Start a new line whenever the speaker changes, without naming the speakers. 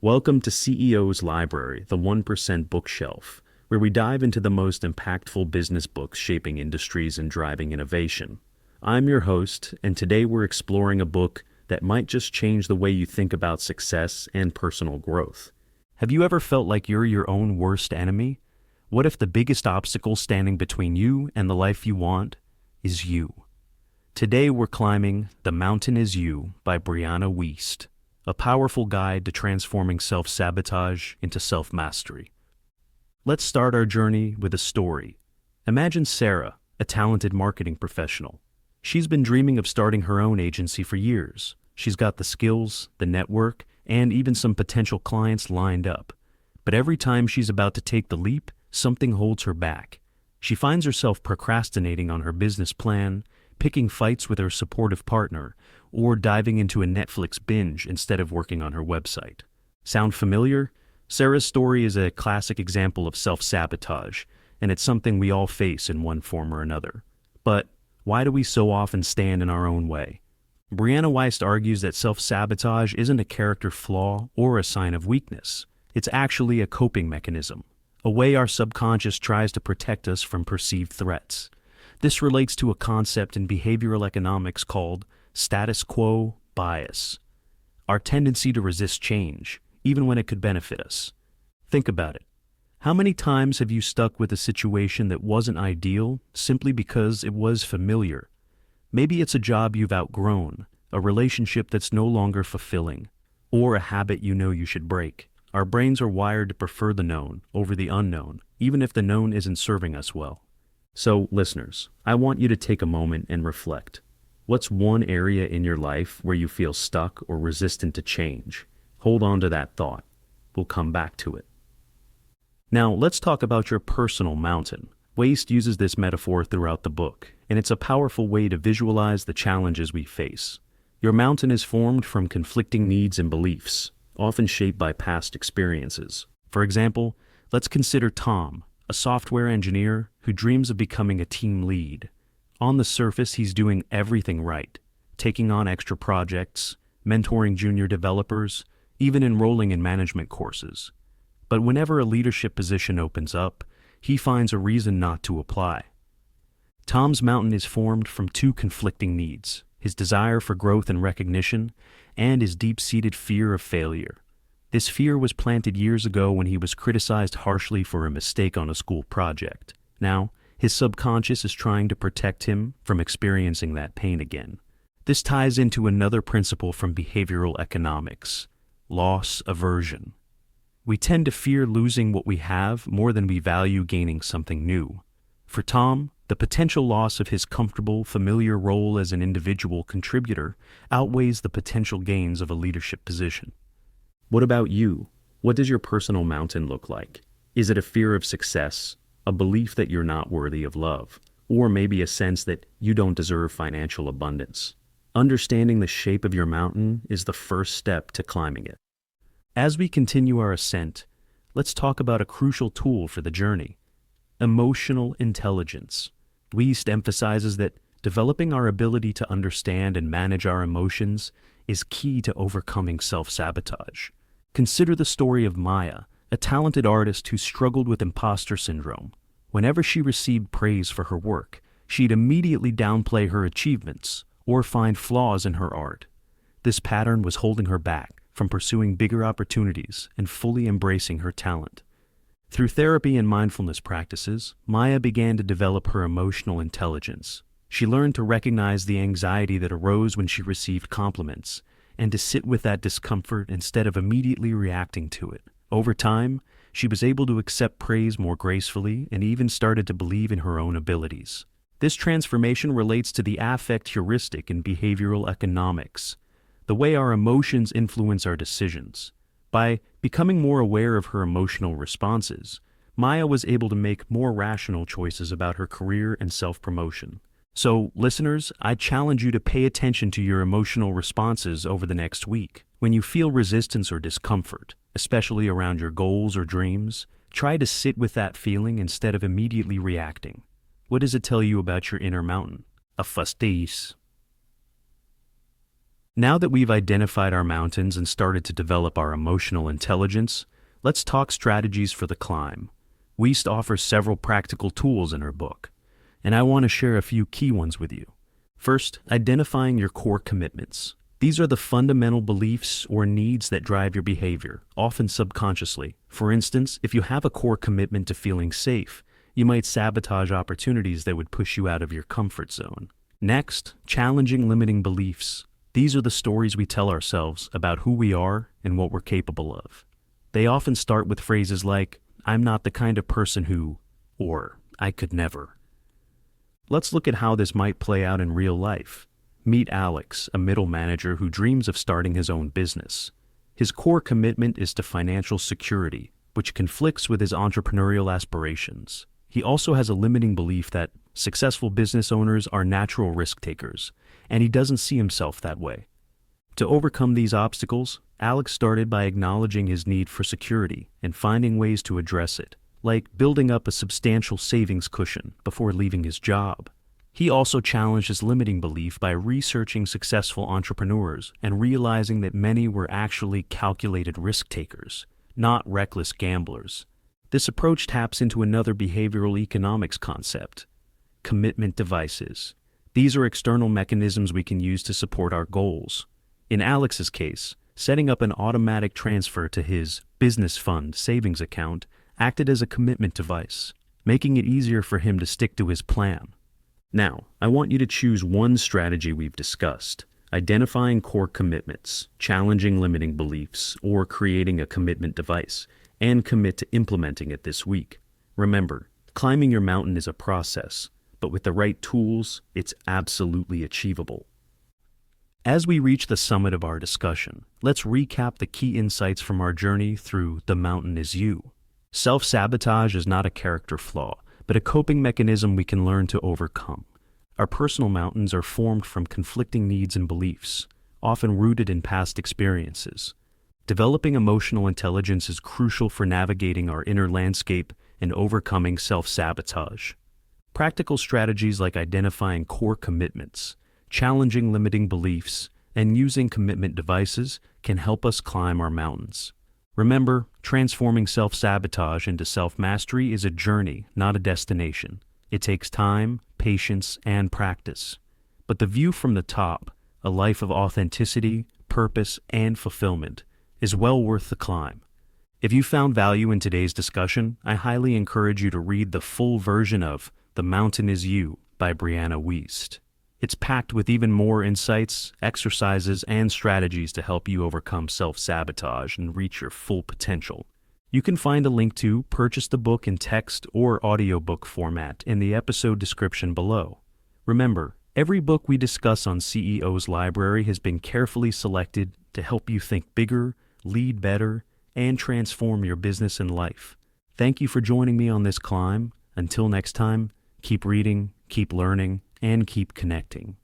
Welcome to CEO's Library, the 1% bookshelf, where we dive into the most impactful business books shaping industries and driving innovation. I'm your host, and today we're exploring a book that might just change the way you think about success and personal growth. Have you ever felt like you're your own worst enemy? What if the biggest obstacle standing between you and the life you want is you? Today we're climbing The Mountain Is You by Brianna Wiest, a powerful guide to transforming self-sabotage into self-mastery. Let's start our journey with a story. Imagine Sarah, a talented marketing professional. She's been dreaming of starting her own agency for years. She's got the skills, the network, and even some potential clients lined up. But every time she's about to take the leap, something holds her back. She finds herself procrastinating on her business plan, picking fights with her supportive partner, or diving into a Netflix binge instead of working on her website. Sound familiar? Sarah's story is a classic example of self-sabotage, and it's something we all face in one form or another. But why do we so often stand in our own way? Brianna Wiest argues that self-sabotage isn't a character flaw or a sign of weakness. It's actually a coping mechanism, a way our subconscious tries to protect us from perceived threats. This relates to a concept in behavioral economics called status quo bias, our tendency to resist change, even when it could benefit us. Think about it. How many times have you stuck with a situation that wasn't ideal simply because it was familiar? Maybe it's a job you've outgrown, a relationship that's no longer fulfilling, or a habit you know you should break. Our brains are wired to prefer the known over the unknown, even if the known isn't serving us well. So, listeners, I want you to take a moment and reflect. What's one area in your life where you feel stuck or resistant to change? Hold on to that thought. We'll come back to it. Now, let's talk about your personal mountain. Wiest uses this metaphor throughout the book, and it's a powerful way to visualize the challenges we face. Your mountain is formed from conflicting needs and beliefs, often shaped by past experiences. For example, let's consider Tom, a software engineer who dreams of becoming a team lead. On the surface, he's doing everything right, taking on extra projects, mentoring junior developers, even enrolling in management courses. But whenever a leadership position opens up, he finds a reason not to apply. Tom's mountain is formed from two conflicting needs: his desire for growth and recognition, and his deep-seated fear of failure. This fear was planted years ago when he was criticized harshly for a mistake on a school project. Now, his subconscious is trying to protect him from experiencing that pain again. This ties into another principle from behavioral economics: loss aversion. We tend to fear losing what we have more than we value gaining something new. For Tom, the potential loss of his comfortable, familiar role as an individual contributor outweighs the potential gains of a leadership position. What about you? What does your personal mountain look like? Is it a fear of success, a belief that you're not worthy of love, or maybe a sense that you don't deserve financial abundance? Understanding the shape of your mountain is the first step to climbing it. As we continue our ascent, let's talk about a crucial tool for the journey: emotional intelligence. Wiest emphasizes that developing our ability to understand and manage our emotions is key to overcoming self-sabotage. Consider the story of Maya, a talented artist who struggled with imposter syndrome. Whenever she received praise for her work, she'd immediately downplay her achievements or find flaws in her art. This pattern was holding her back from pursuing bigger opportunities and fully embracing her talent. Through therapy and mindfulness practices, Maya began to develop her emotional intelligence. She learned to recognize the anxiety that arose when she received compliments, and to sit with that discomfort instead of immediately reacting to it. Over time, she was able to accept praise more gracefully and even started to believe in her own abilities. This transformation relates to the affect heuristic in behavioral economics, the way our emotions influence our decisions. By becoming more aware of her emotional responses, Maya was able to make more rational choices about her career and self-promotion. So, listeners, I challenge you to pay attention to your emotional responses over the next week. When you feel resistance or discomfort, especially around your goals or dreams, try to sit with that feeling instead of immediately reacting. What does it tell you about your inner mountain? A fastidious. Now that we've identified our mountains and started to develop our emotional intelligence, let's talk strategies for the climb. Wiest offers several practical tools in her book, and I want to share a few key ones with you. First, identifying your core commitments. These are the fundamental beliefs or needs that drive your behavior, often subconsciously. For instance, if you have a core commitment to feeling safe, you might sabotage opportunities that would push you out of your comfort zone. Next, challenging limiting beliefs. These are the stories we tell ourselves about who we are and what we're capable of. They often start with phrases like, "I'm not the kind of person who," or "I could never." Let's look at how this might play out in real life. Meet Alex, a middle manager who dreams of starting his own business. His core commitment is to financial security, which conflicts with his entrepreneurial aspirations. He also has a limiting belief that successful business owners are natural risk takers, and he doesn't see himself that way. To overcome these obstacles, Alex started by acknowledging his need for security and finding ways to address it, like building up a substantial savings cushion before leaving his job. He also challenged his limiting belief by researching successful entrepreneurs and realizing that many were actually calculated risk takers, not reckless gamblers. This approach taps into another behavioral economics concept: commitment devices. These are external mechanisms we can use to support our goals. In Alex's case, setting up an automatic transfer to his business fund savings account acted as a commitment device, making it easier for him to stick to his plan. Now, I want you to choose one strategy we've discussed: identifying core commitments, challenging limiting beliefs, or creating a commitment device, and commit to implementing it this week. Remember, climbing your mountain is a process, but with the right tools, it's absolutely achievable. As we reach the summit of our discussion, let's recap the key insights from our journey through The Mountain Is You. Self-sabotage is not a character flaw, but a coping mechanism we can learn to overcome. Our personal mountains are formed from conflicting needs and beliefs, often rooted in past experiences. Developing emotional intelligence is crucial for navigating our inner landscape and overcoming self-sabotage. Practical strategies like identifying core commitments, challenging limiting beliefs, and using commitment devices can help us climb our mountains. Remember, transforming self-sabotage into self-mastery is a journey, not a destination. It takes time, patience, and practice. But the view from the top, a life of authenticity, purpose, and fulfillment, is well worth the climb. If you found value in today's discussion, I highly encourage you to read the full version of The Mountain Is You by Brianna Wiest. It's packed with even more insights, exercises, and strategies to help you overcome self-sabotage and reach your full potential. You can find a link to purchase the book in text or audiobook format in the episode description below. Remember, every book we discuss on CEO's Library has been carefully selected to help you think bigger, lead better, and transform your business and life. Thank you for joining me on this climb. Until next time, keep reading, keep learning, and keep connecting.